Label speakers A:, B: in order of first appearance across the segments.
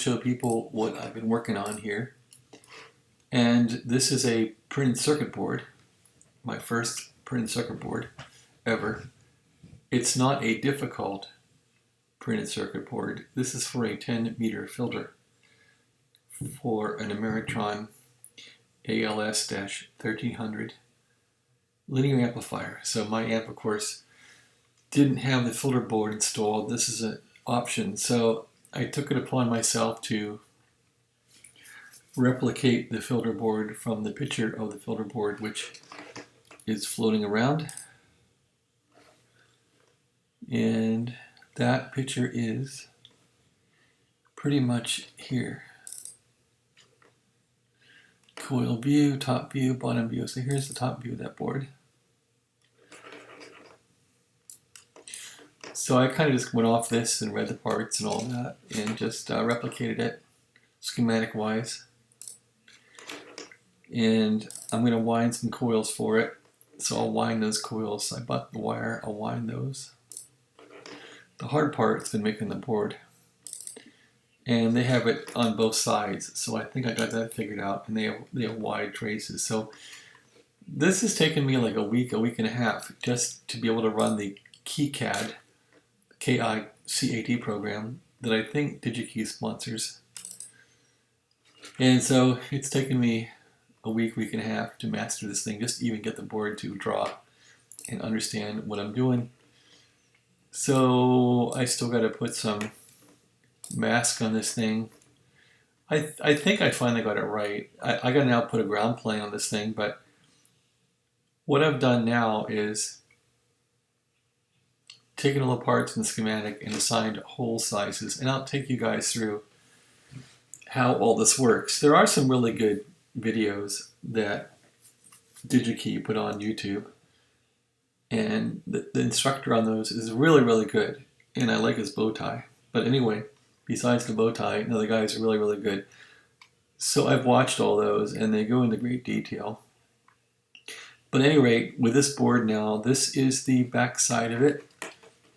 A: Show people what I've been working on here. And this is a printed circuit board, my first printed circuit board ever. It's not a difficult printed circuit board. This is for a 10-meter filter for an Ameritron ALS-1300 linear amplifier. So my amp, of course, didn't have the filter board installed. This is an option. So I took it upon myself to replicate the filter board from the picture of the filter board, which is floating around. And that picture is pretty much here. Coil view, top view, bottom view. So here's the top view of that board. So I kind of just went off this and read the parts and all that and just replicated it schematic wise. And I'm going to wind some coils for it. So I'll wind those coils. I bought the wire, I'll wind those. The hard part's been making the board. And they have it on both sides. So I think I got that figured out, and they have wide traces. So this has taken me like a week and a half just to be able to run the Kicad, K-I-C-A-D program that I think Digikey sponsors. And so it's taken me a week and a half to master this thing, just to even get the board to draw and understand what I'm doing. So I still got to put some mask on this thing. I think I finally got it right. I got to now put a ground plane on this thing, but what I've done now is taken all the parts in the schematic and assigned hole sizes, and I'll take you guys through how all this works. There are some really good videos that Digikey put on YouTube, and the instructor on those is really good, and I like his bow tie. But anyway, besides the bow tie, the guys are really good. So I've watched all those, and they go into great detail. But at any rate, with this board now, this is the back side of it.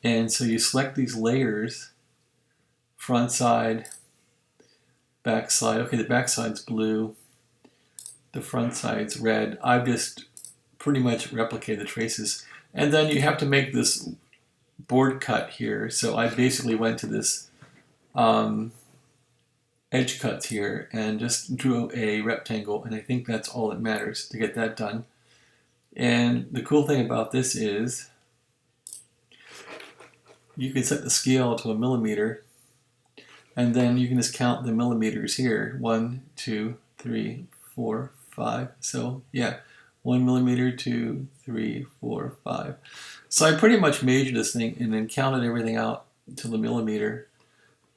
A: And so you select these layers, front side, back side. Okay, the back side's blue, the front side's red. I've just pretty much replicated the traces. And then you have to make this board cut here. So I basically went to this edge cuts here and just drew a rectangle, and I think that's all that matters to get that done. And the cool thing about this is you can set the scale to a millimeter, and then you can just count the millimeters here. 1, 2, 3, 4, 5. So yeah, 1 millimeter, 2, 3, 4, 5. So I pretty much measured this thing and then counted everything out to the millimeter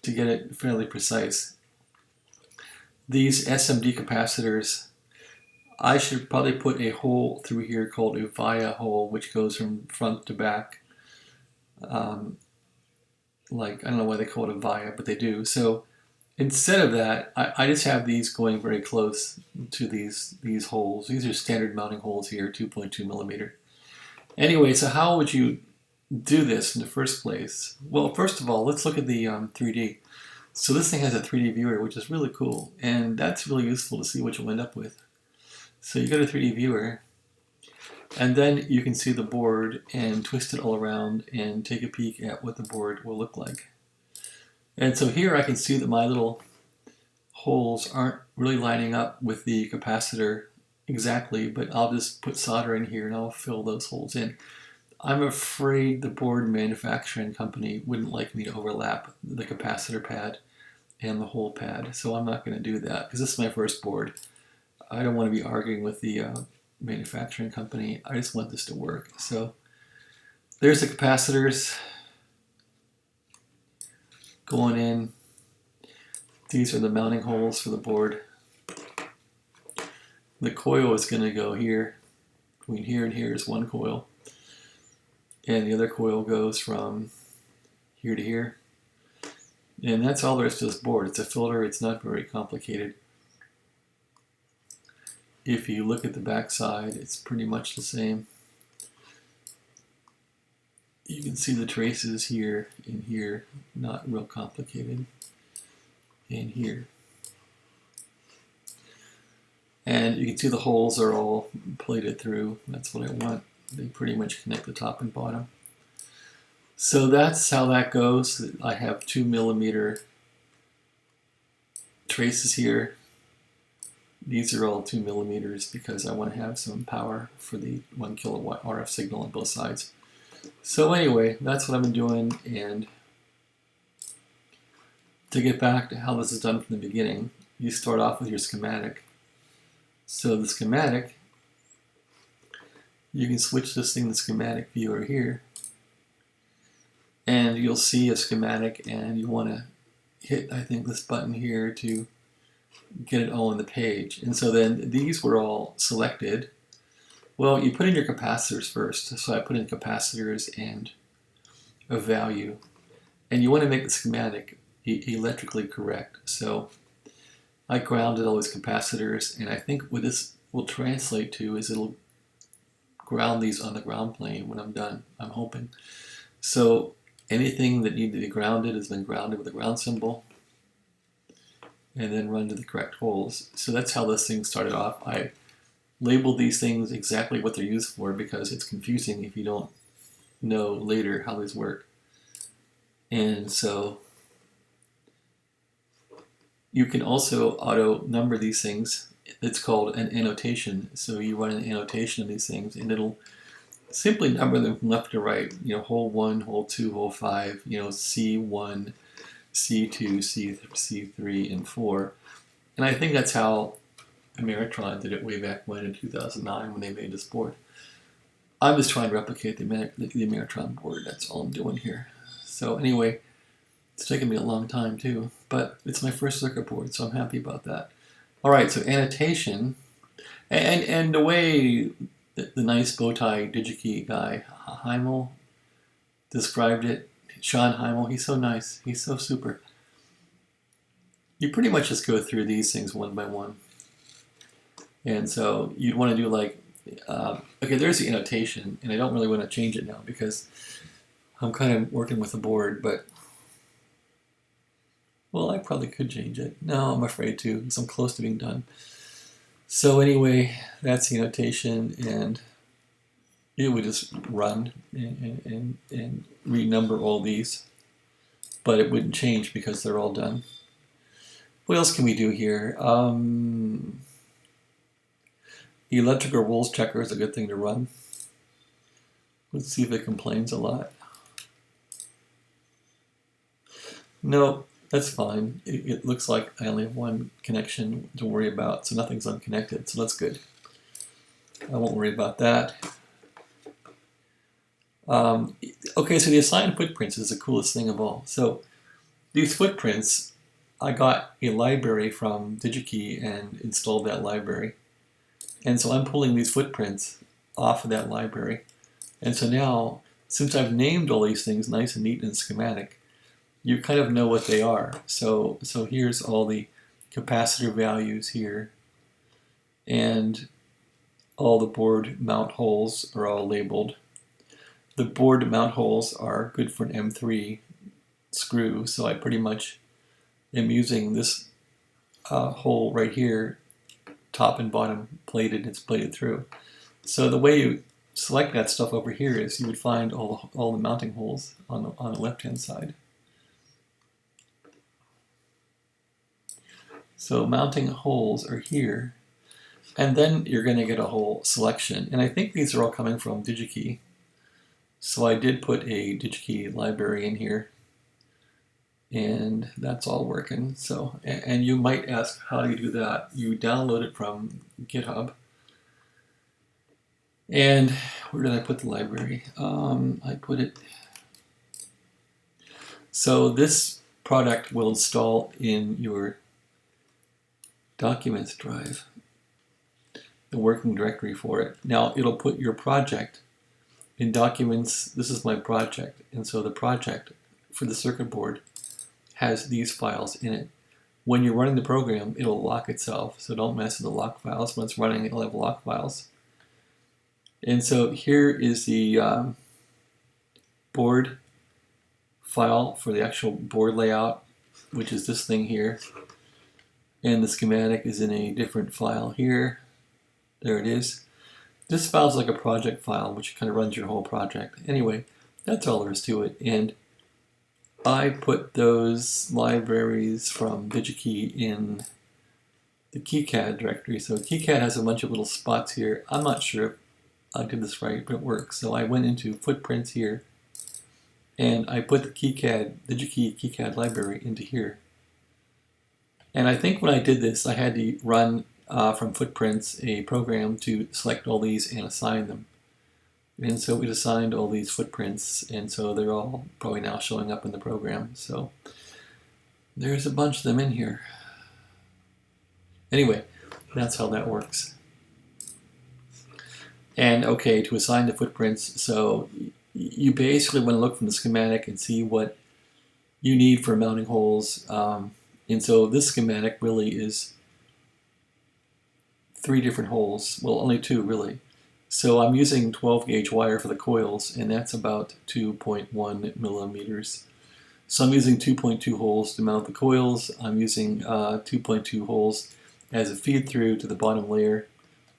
A: to get it fairly precise. These SMD capacitors, I should probably put a hole through here called a via hole, which goes from front to back. Like, I don't know why they call it a via, but they do. So instead of that, I just have these going very close to these holes. These are standard mounting holes here, 2.2 millimeter. Anyway, so how would you do this in the first place? Well, first of all, let's look at the 3D. So this thing has a 3D viewer, which is really cool, and that's really useful to see what you'll end up with. So you got a 3D viewer, and then you can see the board and twist it all around and take a peek at what the board will look like. And so here I can see that my little holes aren't really lining up with the capacitor exactly, but I'll just put solder in here and I'll fill those holes in. I'm afraid the board manufacturing company wouldn't like me to overlap the capacitor pad and the hole pad, so I'm not going to do that because this is my first board. I don't want to be arguing with the manufacturing company. I just want this to work. So there's the capacitors going in. These are the mounting holes for the board. The coil is going to go here. Between here and here is one coil. And the other coil goes from here to here. And that's all there is to this board. It's a filter. It's not very complicated. If you look at the back side, it's pretty much the same. You can see the traces here and here, not real complicated. in here. And you can see the holes are all plated through. That's what I want. They pretty much connect the top and bottom. So that's how that goes. I have 2mm traces here. These are all 2mm because I want to have some power for the 1 kilowatt RF signal on both sides. So anyway, that's what I've been doing, and to get back to how this is done from the beginning, you start off with your schematic. So the schematic, you can switch this thing to schematic viewer here, and you'll see a schematic, and you want to hit, I think, this button here to get it all on the page. And so then these were all selected. Well, you put in your capacitors first. So I put in capacitors and a value. And you want to make the schematic electrically correct. So I grounded all these capacitors, and I think what this will translate to is it'll ground these on the ground plane when I'm done, I'm hoping. So anything that needed to be grounded has been grounded with a ground symbol, and then run to the correct holes. So that's how this thing started off. I labeled these things exactly what they're used for because it's confusing if you don't know later how these work. And so you can also auto number these things. It's called an annotation. So you run an annotation of these things, and it'll simply number them from left to right. You know, hole 1, hole 2, hole 5, you know, C1, C2, C3, and 4. And I think that's how Ameritron did it way back when in 2009 when they made this board. I'm just trying to replicate the Ameritron board. That's all I'm doing here. So anyway, it's taken me a long time too, but it's my first circuit board, so I'm happy about that. All right, so annotation, and the way the nice bow tie Digikey guy, Hymel, described it, Shawn Hymel, he's so nice, he's so super. You pretty much just go through these things one by one. And so you'd want to do like, okay, there's the annotation, and I don't really want to change it now because I'm kind of working with the board, but, well, I probably could change it. No, I'm afraid to, because I'm close to being done. So anyway, that's the annotation, and it would just run and renumber all these, but it wouldn't change because they're all done. What else can we do here? Electrical rules checker is a good thing to run. Let's see if it complains a lot. No, that's fine. It looks like I only have one connection to worry about, so nothing's unconnected, so that's good. I won't worry about that. Okay, so the assigned footprints is the coolest thing of all. So these footprints, I got a library from Digikey and installed that library. And so I'm pulling these footprints off of that library. And so now, since I've named all these things nice and neat and schematic, you kind of know what they are. So here's all the capacitor values here. And all the board mount holes are all labeled. The board mount holes are good for an M3 screw, so I pretty much am using this hole right here, top and bottom plated, it's plated through. So the way you select that stuff over here is you would find all the mounting holes on the left-hand side. So mounting holes are here, and then you're going to get a whole selection. And I think these are all coming from Digikey. So I did put a Digikey library in here, and that's all working. So, and you might ask, how do you do that? You download it from GitHub. And where did I put the library? I put it. So this product will install in your documents drive, the working directory for it. Now it'll put your project in documents. This is my project, and so the project for the circuit board has these files in it. When you're running the program, it'll lock itself, so don't mess with the lock files. When it's running, it'll have lock files. And so here is the board file for the actual board layout. which is this thing here. And the schematic is in a different file here. There it is. This file is like a project file, which kind of runs your whole project. Anyway, that's all there is to it. And I put those libraries from Digikey in the Kicad directory. So Kicad has a bunch of little spots here. I'm not sure if I did this right, but it works. So I went into footprints here, and I put the Digikey Kicad library into here. And I think when I did this, I had to run from footprints a program to select all these and assign them. And so it assigned all these footprints, and so they're all probably now showing up in the program. So there's a bunch of them in here. Anyway, that's how that works. And okay, to assign the footprints, so you basically want to look from the schematic and see what you need for mounting holes. And so this schematic really is 3 different holes. Well, only 2 really. So I'm using 12 gauge wire for the coils, and that's about 2.1 millimeters. So I'm using 2.2 holes to mount the coils. I'm using 2.2 holes as a feed through to the bottom layer,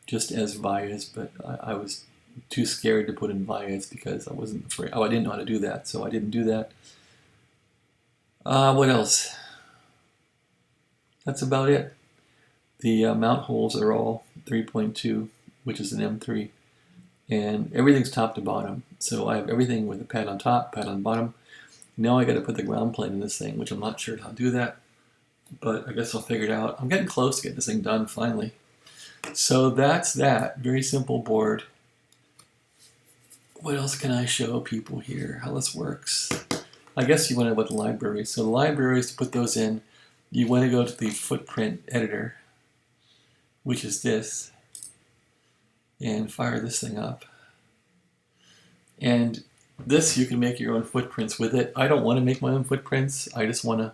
A: just as vias, but I was too scared to put in vias because I wasn't afraid. Oh, I didn't know how to do that, so I didn't do that. What else? That's about it. The mount holes are all 3.2, which is an M3. And everything's top to bottom. So I have everything with a pad on top, pad on bottom. Now I got to put the ground plane in this thing, which I'm not sure how to do that. But I guess I'll figure it out. I'm getting close to getting this thing done finally. So that's that. Very simple board. What else can I show people here? How this works? I guess you want to know about the libraries. So the libraries, to put those in, you want to go to the footprint editor, which is this, and fire this thing up. And this, you can make your own footprints with it. I don't want to make my own footprints. I just want to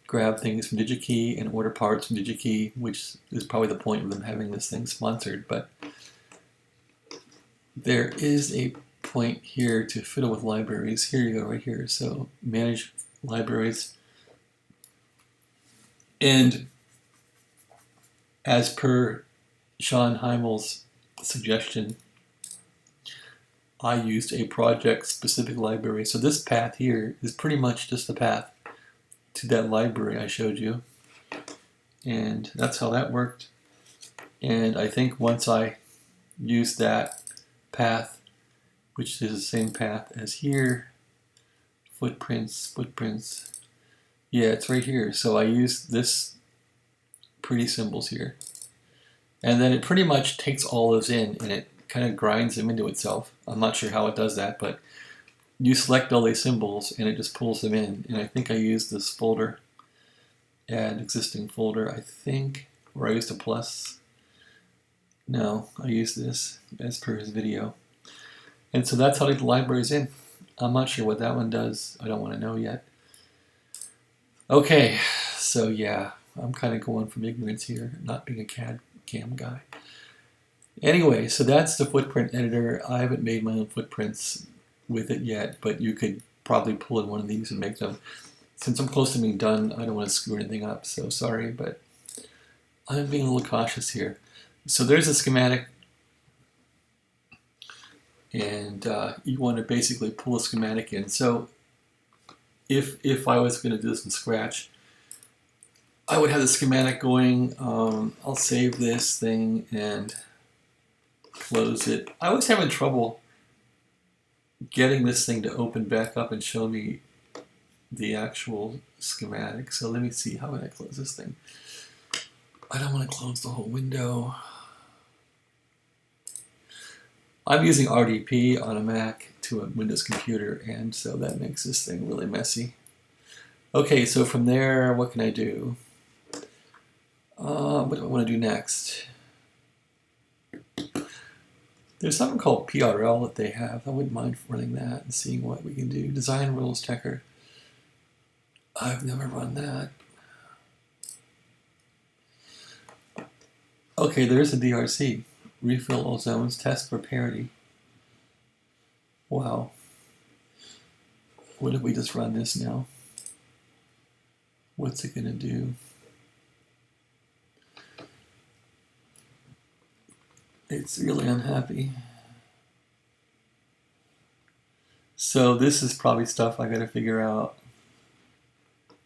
A: grab things from Digikey and order parts from Digikey, which is probably the point of them having this thing sponsored. But there is a point here to fiddle with libraries. Here you go, right here. So manage libraries. And as per Shawn Hymel's suggestion, I used a project-specific library. So this path here is pretty much just the path to that library I showed you. And that's how that worked. And I think once I used that path, which is the same path as here, footprints, yeah, it's right here. So I used this pretty symbols here. And then it pretty much takes all those in and it kind of grinds them into itself. I'm not sure how it does that, but you select all these symbols and it just pulls them in. And I think I used this folder, add existing folder, I think, or I used a plus. No, I used this as per his video. And so that's how to get the libraries in. I'm not sure what that one does. I don't want to know yet. Okay, so yeah, I'm kind of going from ignorance here, not being a CAD CAM guy. Anyway, so that's the footprint editor. I haven't made my own footprints with it yet, but you could probably pull in one of these and make them. Since I'm close to being done, I don't want to screw anything up, so sorry, but I'm being a little cautious here. So there's a schematic, and you want to basically pull a schematic in. So if I was going to do this from scratch, I would have the schematic going. I'll save this thing and close it. I was having trouble getting this thing to open back up and show me the actual schematic. So let me see, how would I close this thing? I don't want to close the whole window. I'm using RDP on a Mac to a Windows computer, and so that makes this thing really messy. Okay, so from there, what can I do? What do I want to do next? There's something called PRL that they have. I wouldn't mind running that and seeing what we can do. Design rules checker. I've never run that. Okay, there's a DRC. Refill all zones, test for parity. Wow. What if we just run this now? What's it gonna do? It's really unhappy. So this is probably stuff I gotta figure out.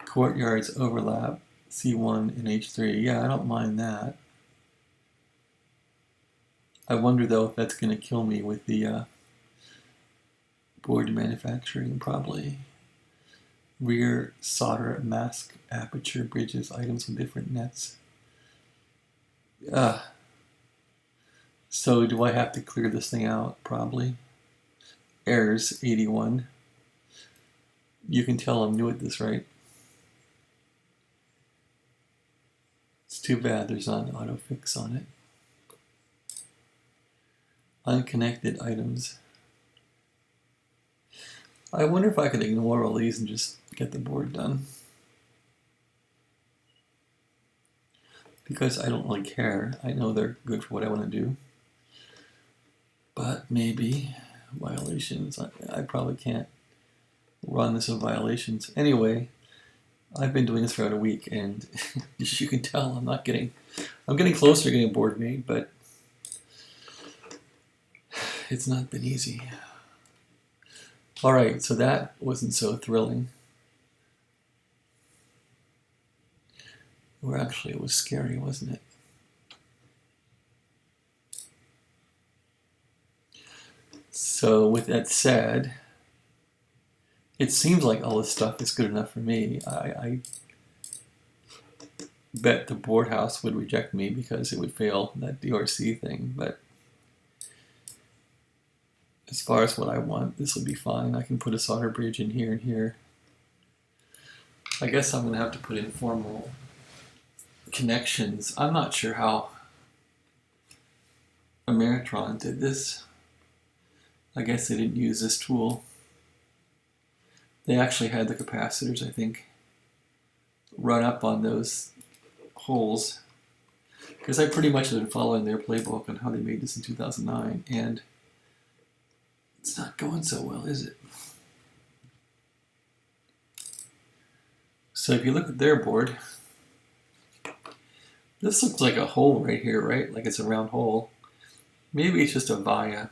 A: Courtyards overlap, C1 and H3. Yeah, I don't mind that. I wonder though if that's gonna kill me with the board manufacturing, probably. Rear solder mask aperture bridges items with different nets. So do I have to clear this thing out? Probably. Errors 81. You can tell I'm new at this, right? It's too bad there's not an auto fix on it. Unconnected items. I wonder if I could ignore all these and just get the board done. Because I don't really care. I know they're good for what I want to do. But maybe violations. I probably can't run this with violations. Anyway, I've been doing this for about a week, and as you can tell, I'm getting closer to getting a board made, but it's not been easy. All right, so that wasn't so thrilling. Or actually, it was scary, wasn't it? So with that said, it seems like all this stuff is good enough for me. I bet the board house would reject me because it would fail that DRC thing, but as far as what I want, this would be fine. I can put a solder bridge in here and here. I guess I'm going to have to put in formal connections. I'm not sure how Ameritron did this. I guess they didn't use this tool. They actually had the capacitors, I think, run up on those holes. Because I pretty much have been following their playbook on how they made this in 2009, and it's not going so well, is it? So if you look at their board, this looks like a hole right here, right? Like it's a round hole. Maybe it's just a via.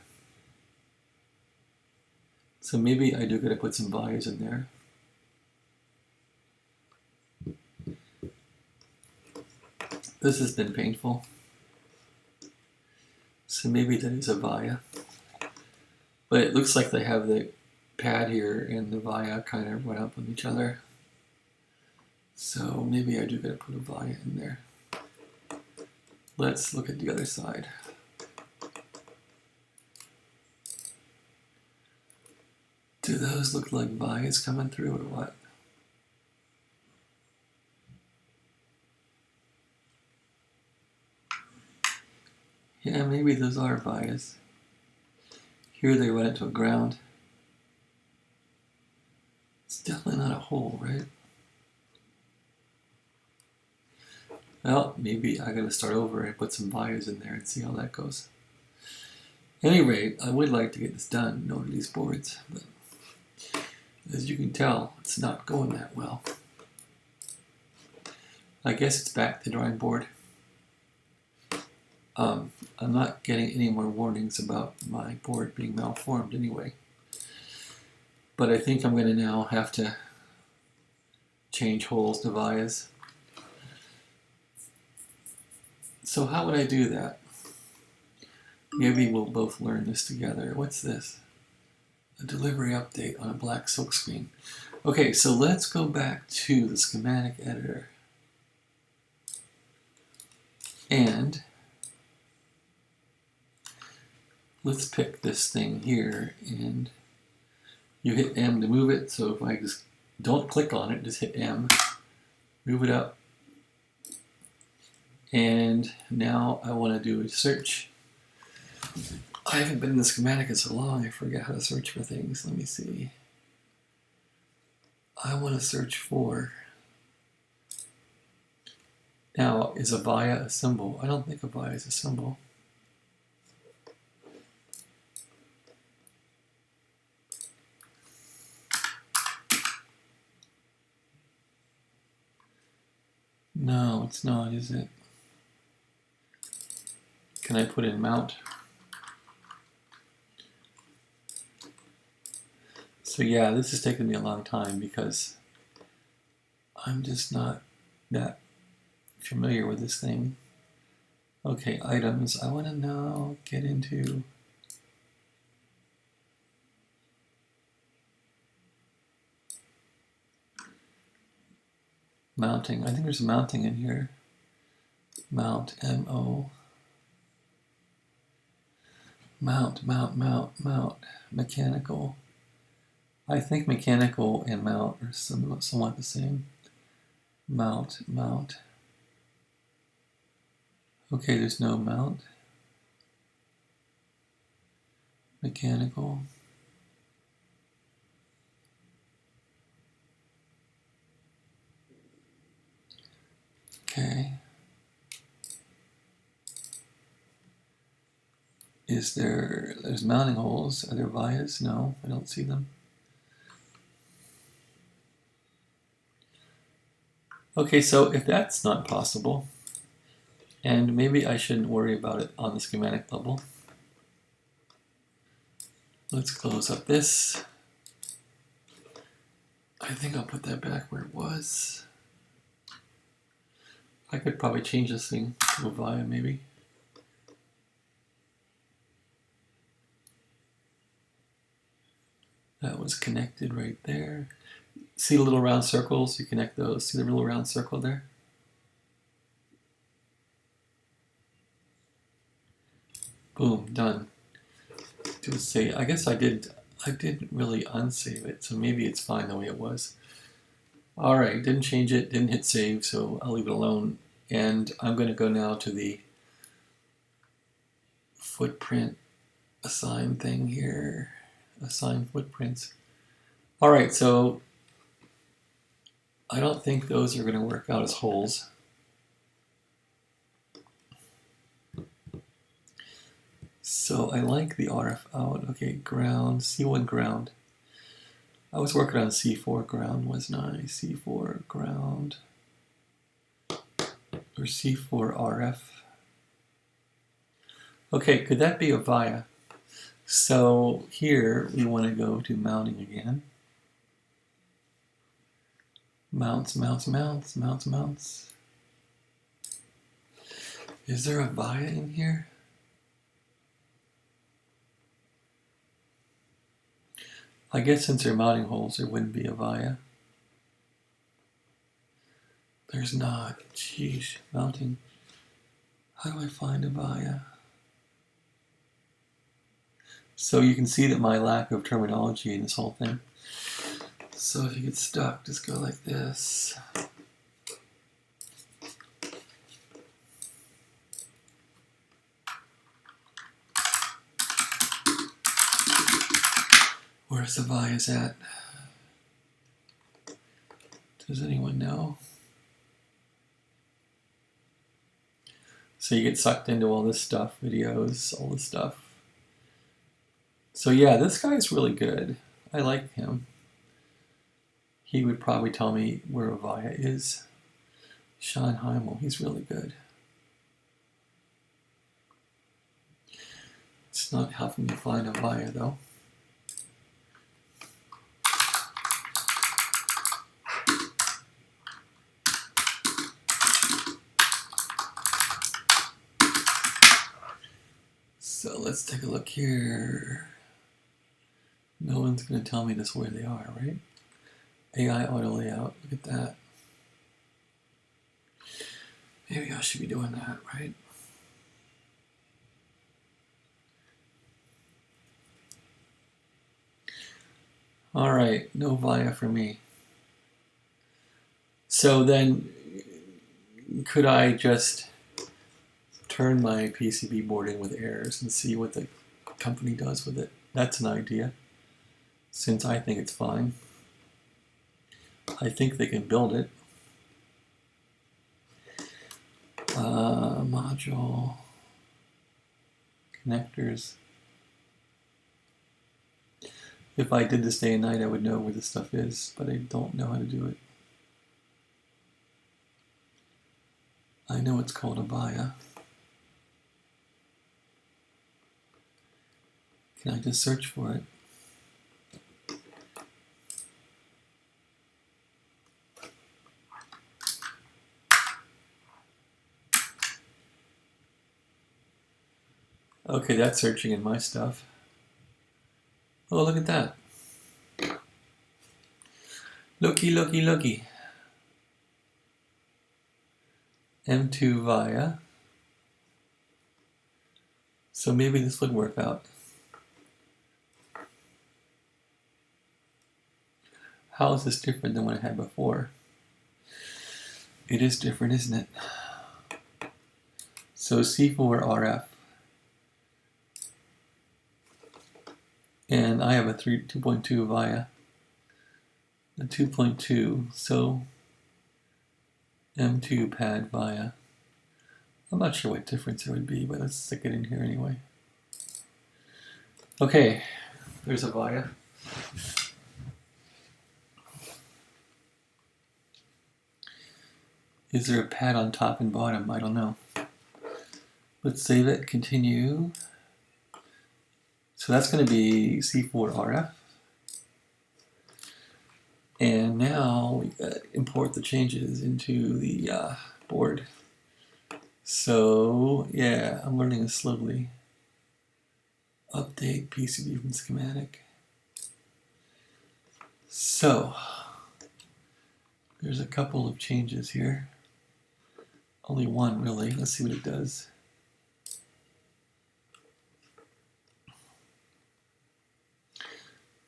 A: So maybe I do gotta put some vias in there. This has been painful. So maybe that is a via. But it looks like they have the pad here and the via kind of run up on each other. So maybe I do gotta put a via in there. Let's look at the other side. Do those look like vias coming through or what? Yeah, maybe those are vias. Here they run it to a ground. It's definitely not a hole, right? Well, maybe I gotta start over and put some vias in there and see how that goes. At any rate, I would like to get this done in one of these boards, but as you can tell, it's not going that well. I guess it's back to the drawing board. I'm not getting any more warnings about my board being malformed anyway. But I think I'm going to now have to change holes to vias. So how would I do that? Maybe we'll both learn this together. What's this? A delivery update on a black silk screen. Okay, so let's go back to the schematic editor. And let's pick this thing here, and you hit M to move it. So if I just don't click on it, just hit M, move it up. And now I want to do a search. I haven't been in the schematic in so long, I forget how to search for things. Let me see. I want to search for... Now, is a via a symbol? I don't think a via is a symbol. It's not, is it? Can I put in mount? So yeah, this has taken me a long time because I'm just not that familiar with this thing. Okay, items. I want to now get into mounting. I think there's mounting in here. Mount, M-O. Mount. Mechanical. I think mechanical and mount are somewhat the same. Mount. Okay, there's no mount. Mechanical. Okay. There's mounting holes. Are there vias? No, I don't see them. Okay, so if that's not possible, and maybe I shouldn't worry about it on the schematic level, let's close up this. I think I'll put that back where it was. I could probably change this thing to a via maybe. That was connected right there. See the little round circles? You connect those. See the little round circle there? Boom, done. To save. I guess I didn't really unsave it, so maybe it's fine the way it was. All right, didn't change it, didn't hit save, so I'll leave it alone. And I'm going to go now to the footprint assign thing here. Assign footprints. All right, so I don't think those are going to work out as holes. So I like the RF out. Okay, ground, C1 ground. I was working on C4 ground, wasn't I? C4 ground. Or C4 RF. Okay, could that be a via? So here we want to go to mounting again. Mounts. Is there a via in here? I guess since they're mounting holes, there wouldn't be a via. There's not. Jeez, mounting. How do I find a via? So you can see that my lack of terminology in this whole thing. So if you get stuck, just go like this. Where's the vias at? Does anyone know? So you get sucked into all this stuff, videos, all this stuff. So yeah, this guy's really good. I like him. He would probably tell me where a via is. Shawn Hymel, he's really good. It's not helping me find a via though. So let's take a look here. No one's going to tell me this where they are, right? AI auto layout, look at that. Maybe I should be doing that, right? All right, no via for me. So then, could I just turn my PCB board in with errors and see what the company does with it? That's an idea, since I think it's fine. I think they can build it. Module, connectors. If I did this day and night, I would know where this stuff is, but I don't know how to do it. I know it's called a via. Can I just search for it? Okay, that's searching in my stuff. Oh, look at that. Looky, looky, looky. M2 via. So maybe this would work out. How is this different than what I had before? It is different, isn't it? So C4 RF. And I have a 2.2 via. A 2.2, so M2 pad via. I'm not sure what difference there would be, but let's stick it in here anyway. Okay, there's a via. Is there a pad on top and bottom? I don't know. Let's save it, continue. So that's going to be C4 RF. And now we got to import the changes into the board. So yeah, I'm learning this slowly. Update PCB from schematic. So there's a couple of changes here. Only one really. Let's see what it does.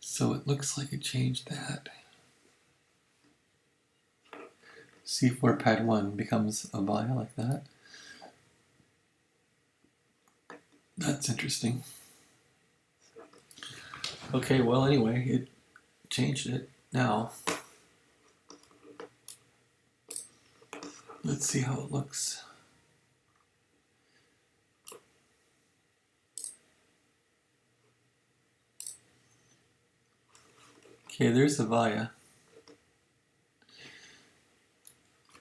A: So it looks like it changed that. C4 pad 1 becomes a via like that. That's interesting. Okay, well anyway, it changed it. Now, let's see how it looks. Okay, there's the via.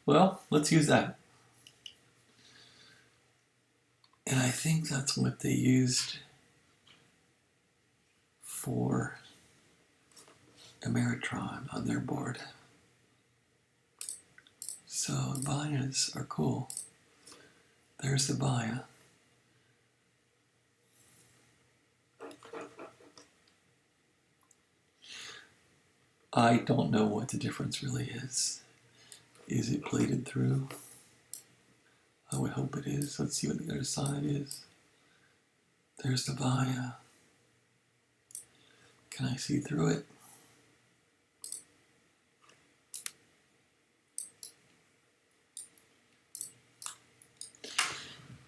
A: Well, let's use that. And I think that's what they used for Ameritron on their board. So vias are cool. There's the via. I don't know what the difference really is. Is it plated through? I would hope it is. Let's see what the other side is. There's the via. Can I see through it?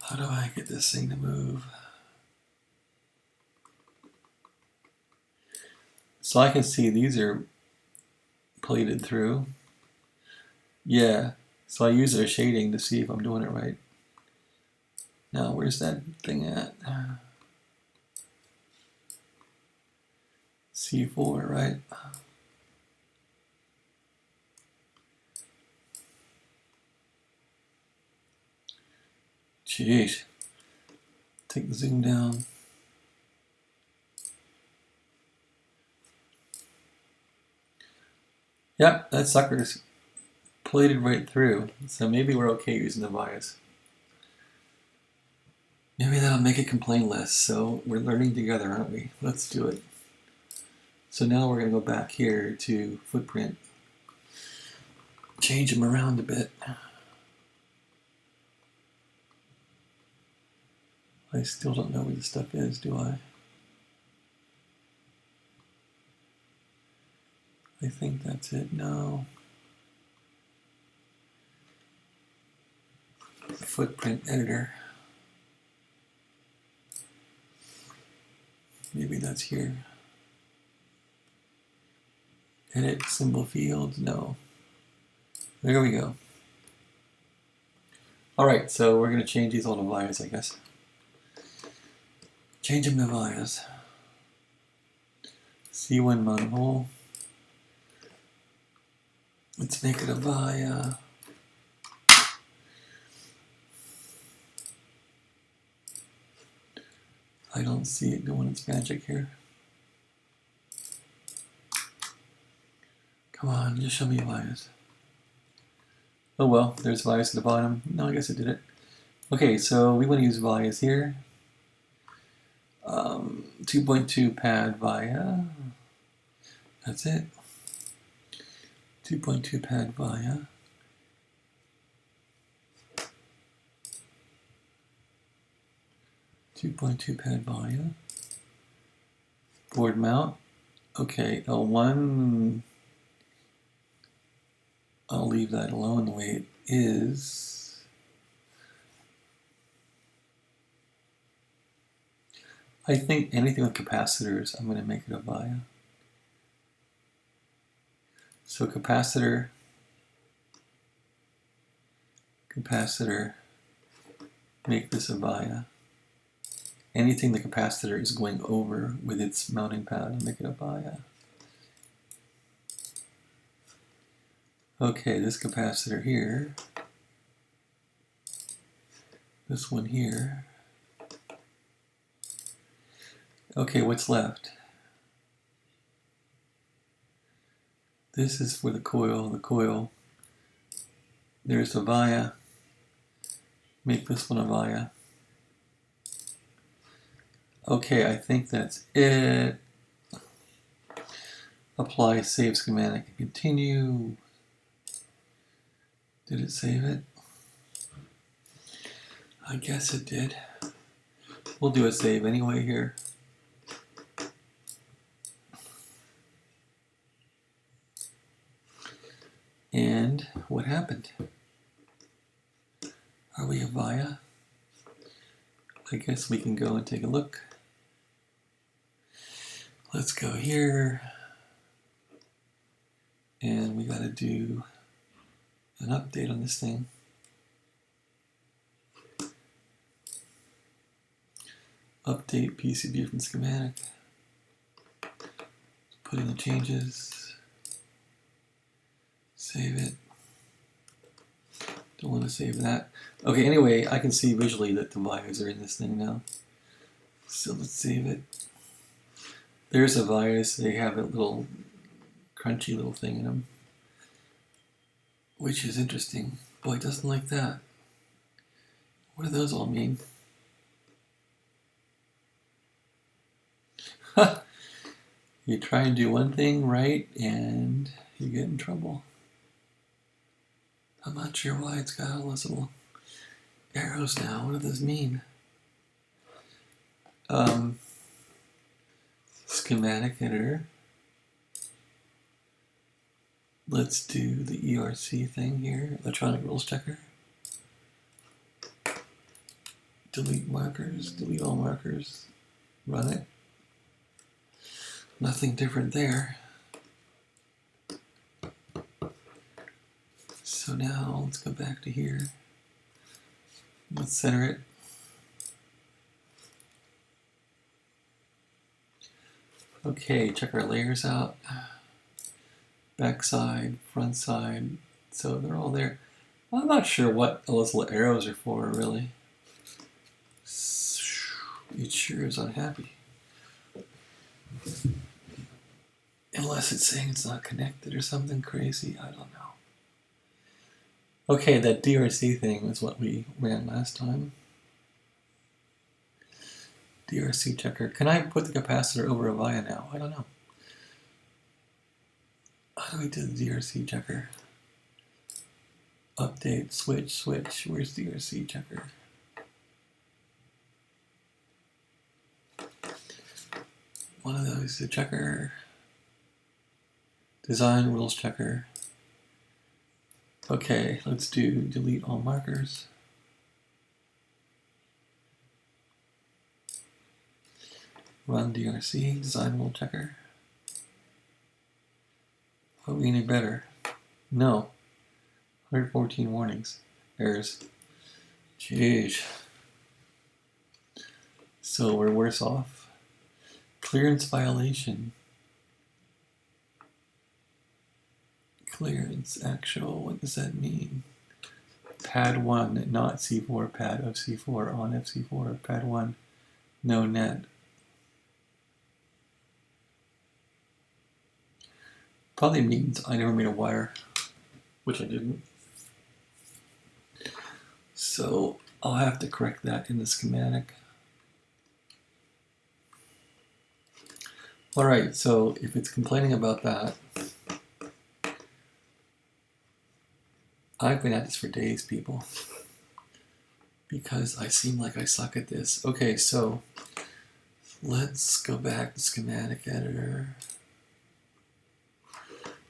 A: How do I get this thing to move? So I can see these are plated through. Yeah, so I use their shading to see if I'm doing it right. Now, where's that thing at? C4, right? Jeez. Take the zoom down. Yep, that sucker's plated right through. So maybe we're okay using the vias. Maybe that'll make it complain less. So we're learning together, aren't we? Let's do it. So now we're going to go back here to footprint. Change them around a bit. I still don't know where the stuff is, do I? I think that's it. No. Footprint editor. Maybe that's here. Edit symbol fields. No. There we go. Alright, so we're going to change these all to vias, I guess. Change them to vias. C1 monhole. Let's make it a via. I don't see it doing its magic here. Come on, just show me vias. Oh well, there's vias at the bottom. No, I guess it did it. Okay, so we want to use vias here. 2.2 pad via. That's it. 2.2 pad via. Board mount. Okay, L1. I'll leave that alone the way it is. I think anything with capacitors, I'm going to make it a via. So capacitor, make this a via. Anything the capacitor is going over with its mounting pad, I'll make it a via. Okay, this capacitor here, this one here. Okay, what's left? This is for the coil. There's a via. Make this one a via. Okay, I think that's it. Apply, save schematic, and continue. Did it save it? I guess it did. We'll do a save anyway here. And what happened? Are we a via? I guess we can go and take a look. Let's go here. And we got to do an update on this thing. Update PCB from schematic. Put in the changes. Save it. Don't want to save that. Okay, anyway, I can see visually that the vias are in this thing now. So let's save it. There's a vias. They have a little crunchy little thing in them, which is interesting. Boy, it doesn't like that. What do those all mean? You try and do one thing right, and you get in trouble. I'm not sure why it's got all those little arrows now. What do those mean? Schematic editor. Let's do the ERC thing here, electronic rules checker. Delete markers, delete all markers, run it. Nothing different there. So now let's go back to here. Let's center it. Okay, check our layers out. Back side, front side, so they're all there. I'm not sure what those little arrows are for, really. It sure is unhappy. Unless it's saying it's not connected or something crazy, I don't know. Okay, that DRC thing is what we ran last time. DRC checker. Can I put the capacitor over a via now? I don't know. How do we do the DRC checker? Update, switch. Where's DRC checker? One of those is a checker. Design rules checker. Okay, let's do delete all markers. Run DRC, design rule checker. Are we any better? No. 114 warnings. Errors. Jeez. So we're worse off. Clearance violation. Clearance actual, what does that mean? Pad 1, not C4, pad of C4, on FC4, pad 1, no net. Probably means I never made a wire, which I didn't. So I'll have to correct that in the schematic. All right, so if it's complaining about that, I've been at this for days, people, because I seem like I suck at this. Okay, so let's go back to schematic editor.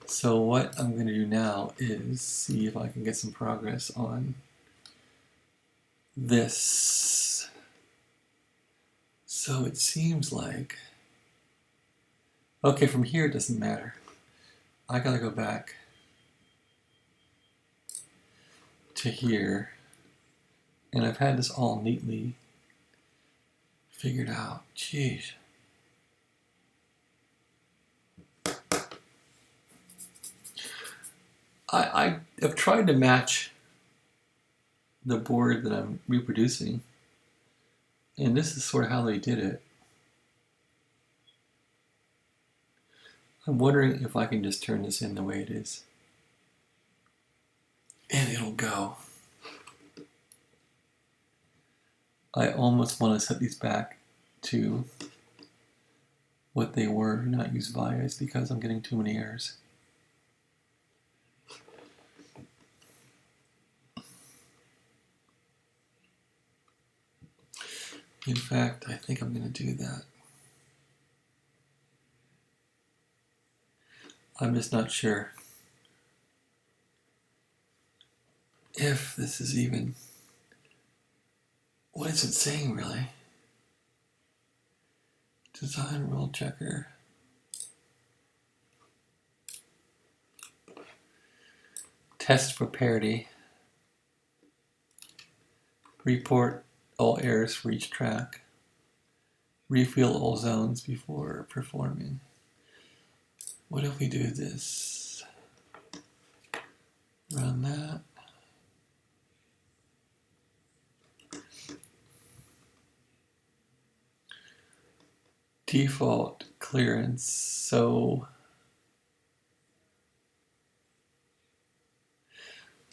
A: So what I'm going to do now is see if I can get some progress on this. So it seems like, okay, from here it doesn't matter. I gotta go back to here, and I've had this all neatly figured out. Jeez. I have tried to match the board that I'm reproducing, and this is sort of how they did it. I'm wondering if I can just turn this in the way it is, and it'll go. I almost want to set these back to what they were, not use vias, because I'm getting too many errors. In fact, I think I'm going to do that. I'm just not sure if this is even, what is it saying really? Design rule checker. Test for parity. Report all errors for each track. Refill all zones before performing. What if we do this? Run that. Default clearance. So,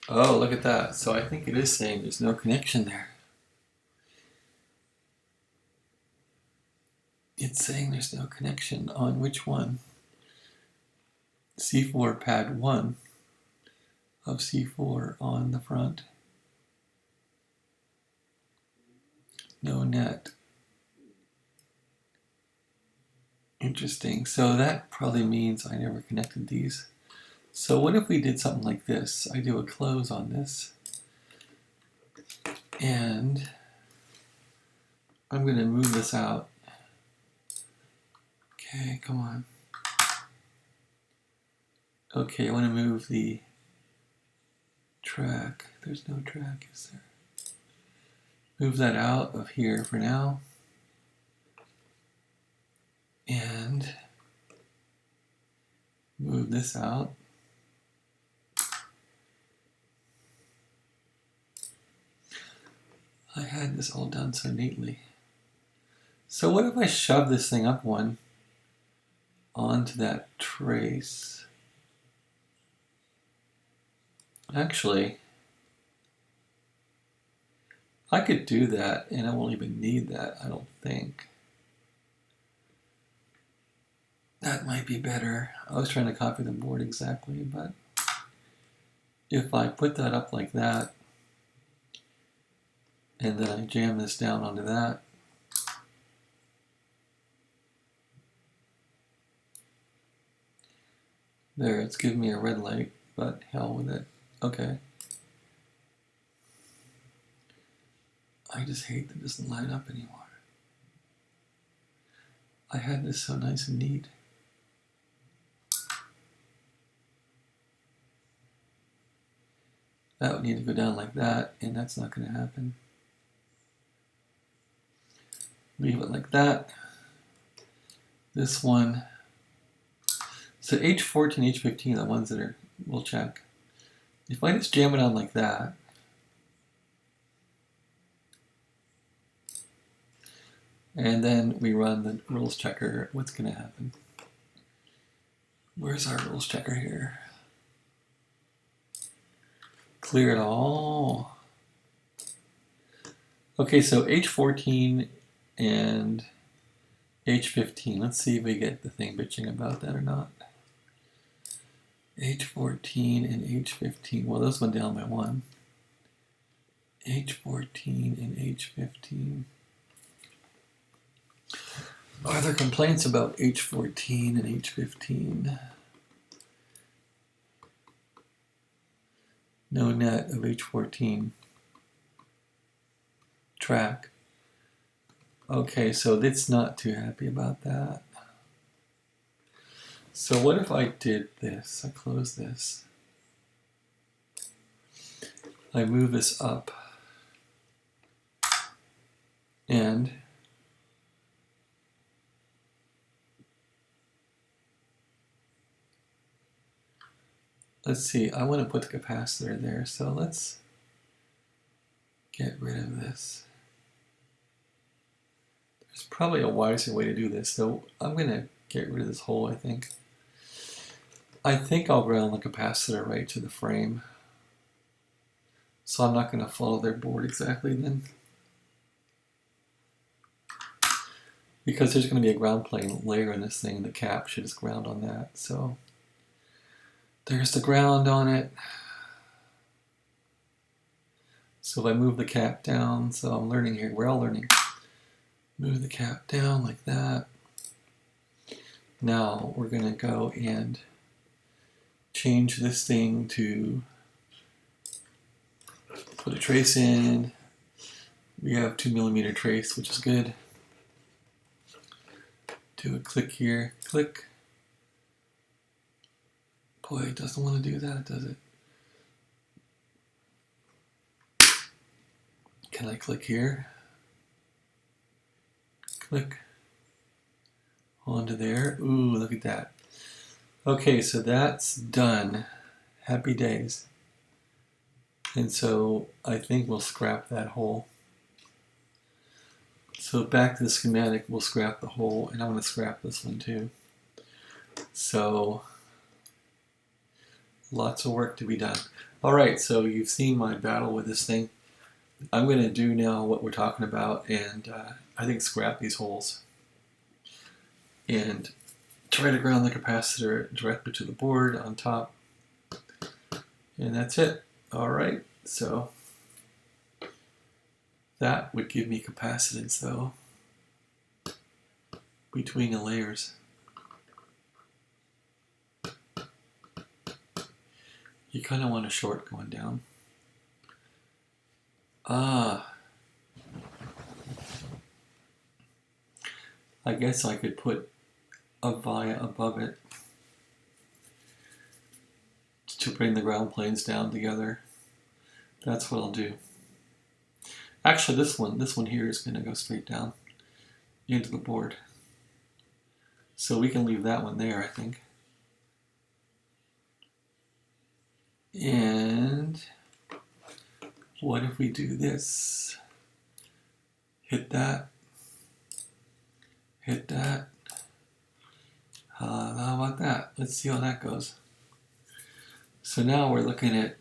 A: oh, look at that. So I think it is saying there's no connection there. It's saying there's no connection on which one? C4 pad 1 of C4 on the front. No net. Interesting. So that probably means I never connected these. So what if we did something like this? I do a close on this, and I'm going to move this out. Okay, come on. Okay, I want to move the track. There's no track, is there? Move that out of here for now. And move this out. I had this all done so neatly. So what if I shove this thing up one onto that trace? Actually, I could do that and I won't even need that, I don't think. That might be better. I was trying to copy the board exactly, but if I put that up like that, and then I jam this down onto that, there, it's giving me a red light, but hell with it. Okay. I just hate that it doesn't light up anymore. I had this so nice and neat. That would need to go down like that, and that's not going to happen. Leave it like that. This one, so H14, H15, the ones that are, we'll check. If I just jam it on like that, And then we run the rules checker. What's going to happen? Where's our rules checker here? Clear it all. Okay, so H14 and H15. Let's see if we get the thing bitching about that or not. H14 and H15. Well, those went down by 1. H14 and H15. Are there complaints about H14 and H15? No net of H14. Track. Okay, so it's not too happy about that. So what if I did this? I close this. I move this up. And let's see, I want to put the capacitor there, so let's get rid of this. There's probably a wiser way to do this, so I'm going to get rid of this hole, I think. I think I'll ground the capacitor right to the frame. So I'm not going to follow their board exactly then. Because there's going to be a ground plane layer in this thing, the cap should just ground on that. So there's the ground on it. So if I move the cap down, so I'm learning here, we're all learning. Move the cap down like that. Now we're going to go and change this thing to put a trace in. We have 2mm trace, which is good. Do a click here, click. Boy, it doesn't want to do that, does it? Can I click here? Click onto there. Ooh, look at that. Okay, so that's done. Happy days. And so I think we'll scrap that hole. So back to the schematic, we'll scrap the hole, and I'm going to scrap this one too. So lots of work to be done. All right, so you've seen my battle with this thing. I'm going to do now what we're talking about, and I think scrap these holes and try to ground the capacitor directly to the board on top. And that's it. All right, so that would give me capacitance though between the layers. You kind of want a short going down. I guess I could put a via above it to bring the ground planes down together. That's what I'll do. Actually, this one here is going to go straight down into the board. So we can leave that one there, I think. And what if we do this? Hit that. Hit that. How about that? Let's see how that goes. So now we're looking at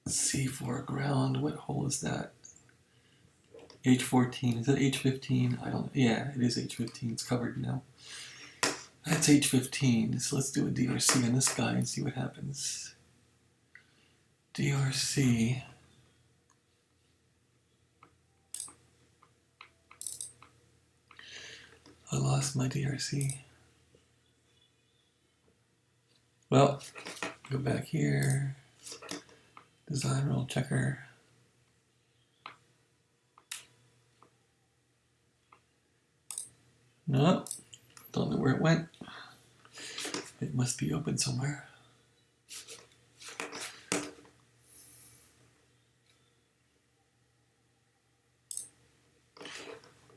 A: C4 ground. What hole is that? H14. Is that H15? I don't know. Yeah, it is H15. It's covered now. That's H15. So let's do a DRC on this guy and see what happens. DRC. I lost my DRC. Well, go back here. Design rule checker. No, don't know where it went. It must be open somewhere.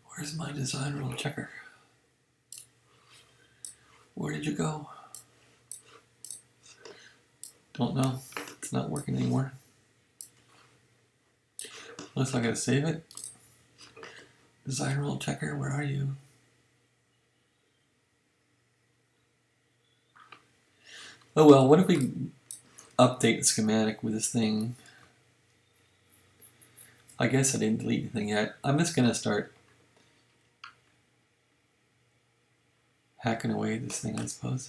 A: Where's my design rule checker? Where did you go? Don't know. It's not working anymore. Unless I gotta save it. Design rule checker, where are you? Oh well, what if we update the schematic with this thing? I guess I didn't delete anything yet. I'm just gonna start hacking away at this thing, I suppose.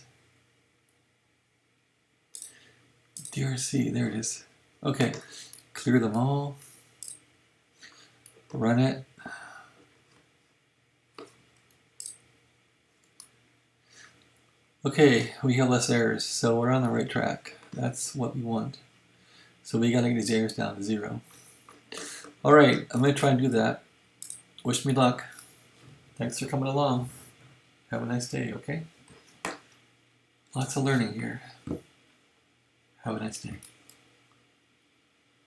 A: DRC, there it is. Okay, clear them all. Run it. Okay, we have less errors, so we're on the right track. That's what we want. So we gotta get these errors down to 0. Alright, I'm gonna try and do that. Wish me luck. Thanks for coming along. Have a nice day, okay? Lots of learning here. Have a nice day.